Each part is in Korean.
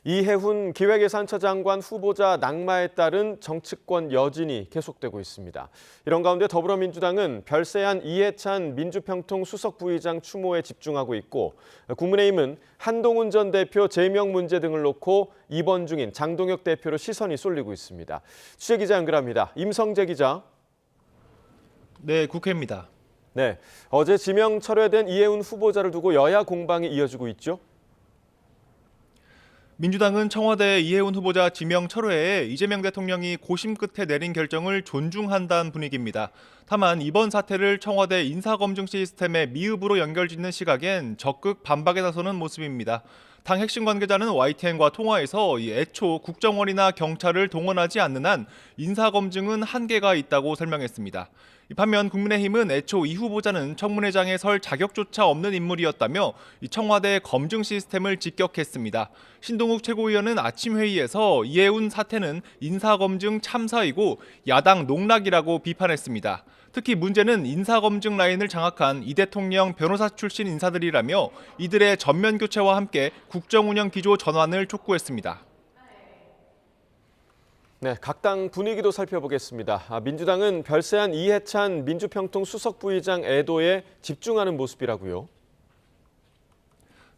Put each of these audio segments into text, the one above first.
이해훈 기획예산처장관 후보자 낙마에 따른 정치권 여진이 계속되고 있습니다. 이런 가운데 더불어민주당은 별세한 이해찬 민주평통 수석부의장 추모에 집중하고 있고, 국민의힘은 한동훈 전 대표 제명 문제 등을 놓고 입원 중인 장동혁 대표로 시선이 쏠리고 있습니다. 취재기자 연결합니다. 임성재 기자. 네, 국회입니다. 네, 어제 지명 철회된 이해훈 후보자를 두고 여야 공방이 이어지고 있죠. 민주당은 청와대 이해훈 후보자 지명 철회에 이재명 대통령이 고심 끝에 내린 결정을 존중한다는 분위기입니다. 다만 이번 사태를 청와대 인사검증 시스템의 미흡으로 연결짓는 시각엔 적극 반박에 나서는 모습입니다. 당 핵심 관계자는 YTN과 통화에서 애초 국정원이나 경찰을 동원하지 않는 한 인사검증은 한계가 있다고 설명했습니다. 반면 국민의힘은 애초 이 후보자는 청문회장에 설 자격조차 없는 인물이었다며 청와대 검증 시스템을 직격했습니다. 신동욱 최고위원은 아침 회의에서 이해훈 사태는 인사검증 참사이고 야당 농락이라고 비판했습니다. 특히 문제는 인사검증 라인을 장악한 이 대통령 변호사 출신 인사들이라며 이들의 전면 교체와 함께 국정운영 기조 전환을 촉구했습니다. 네, 각 당 분위기도 살펴보겠습니다. 민주당은 별세한 이해찬 민주평통 수석부의장 애도에 집중하는 모습이라고요.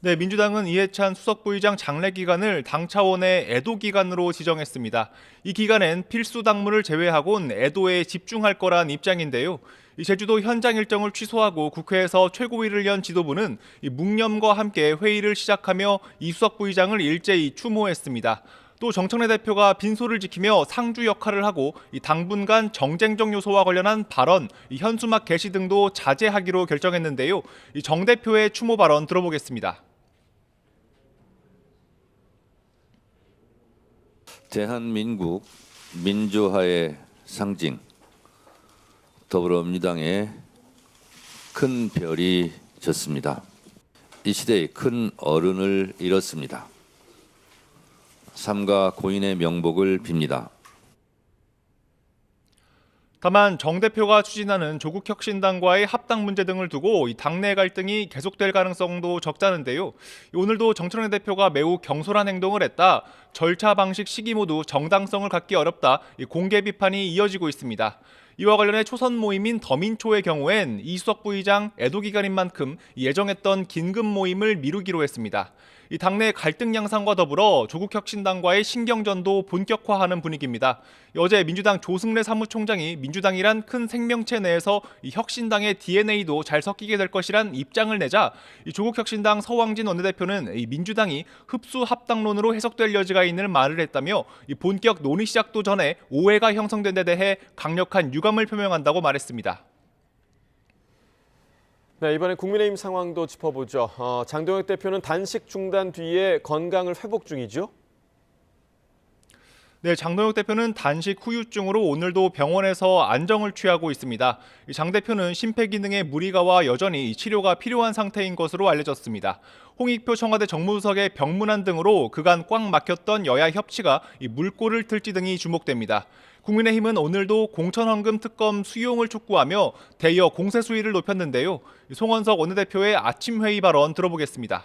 네, 민주당은 이해찬 수석부의장 장례 기간을 당 차원의 애도 기간으로 지정했습니다. 이 기간엔 필수 당무를 제외하곤 애도에 집중할 거란 입장인데요. 제주도 현장 일정을 취소하고 국회에서 최고위를 연 지도부는 묵념과 함께 회의를 시작하며 이 수석부의장을 일제히 추모했습니다. 또 정청래 대표가 빈소를 지키며 상주 역할을 하고 당분간 정쟁적 요소와 관련한 발언, 현수막 게시 등도 자제하기로 결정했는데요. 정 대표의 추모 발언 들어보겠습니다. 대한민국 민주화의 상징, 더불어민주당의 큰 별이 졌습니다. 이 시대의 큰 어른을 잃었습니다. 삼가 고인의 명복을 빕니다. 다만 정 대표가 추진하는 조국혁신당과의 합당 문제 등을 두고 당내 갈등이 계속될 가능성도 적다는데요. 오늘도 정청래 대표가 매우 경솔한 행동을 했다. 절차 방식 시기 모두 정당성을 갖기 어렵다. 공개 비판이 이어지고 있습니다. 이와 관련해 초선 모임인 더민초의 경우엔 이수석 부의장 애도 기간인 만큼 예정했던 긴급 모임을 미루기로 했습니다. 이 당내 갈등 양상과 더불어 조국혁신당과의 신경전도 본격화하는 분위기입니다. 어제 민주당 조승래 사무총장이 민주당이란 큰 생명체 내에서 이 혁신당의 DNA도 잘 섞이게 될 것이란 입장을 내자 이 조국혁신당 서왕진 원내대표는 이 민주당이 흡수 합당론으로 해석될 여지가 있는 말을 했다며 이 본격 논의 시작도 전에 오해가 형성된 데 대해 강력한 유감을 표명한다고 말했습니다. 네, 이번에 국민의힘 상황도 짚어보죠. 장동혁 대표는 단식 중단 뒤에 건강을 회복 중이죠? 네, 장동혁 대표는 단식 후유증으로 오늘도 병원에서 안정을 취하고 있습니다. 장 대표는 심폐기능에 무리가 와 여전히 치료가 필요한 상태인 것으로 알려졌습니다. 홍익표 청와대 정무수석의 병문안 등으로 그간 꽉 막혔던 여야 협치가 물꼬를 틀지 등이 주목됩니다. 국민의힘은 오늘도 공천헌금 특검 수용을 촉구하며 대여 공세 수위를 높였는데요. 송원석 원내대표의 아침 회의 발언 들어보겠습니다.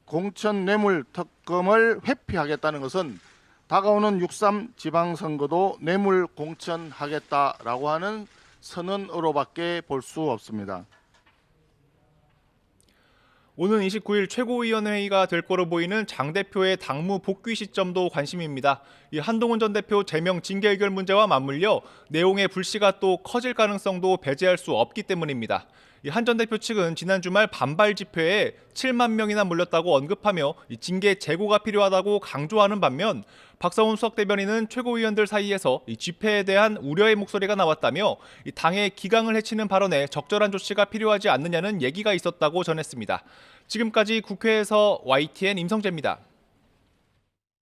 공천 뇌물 특검을 회피하겠다는 것은 다가오는 6.3 지방선거도 뇌물 공천하겠다라고 하는 선언으로밖에 볼 수 없습니다. 오는 29일 최고위원회의가 될 거로 보이는 장 대표의 당무 복귀 시점도 관심입니다. 이 한동훈 전 대표 제명 징계 의결 문제와 맞물려 내용의 불씨가 또 커질 가능성도 배제할 수 없기 때문입니다. 한 전 대표 측은 지난 주말 반발 집회에 7만 명이나 몰렸다고 언급하며 징계 재고가 필요하다고 강조하는 반면 박성훈 수석 대변인은 최고위원들 사이에서 집회에 대한 우려의 목소리가 나왔다며 당의 기강을 해치는 발언에 적절한 조치가 필요하지 않느냐는 얘기가 있었다고 전했습니다. 지금까지 국회에서 YTN 임성재입니다.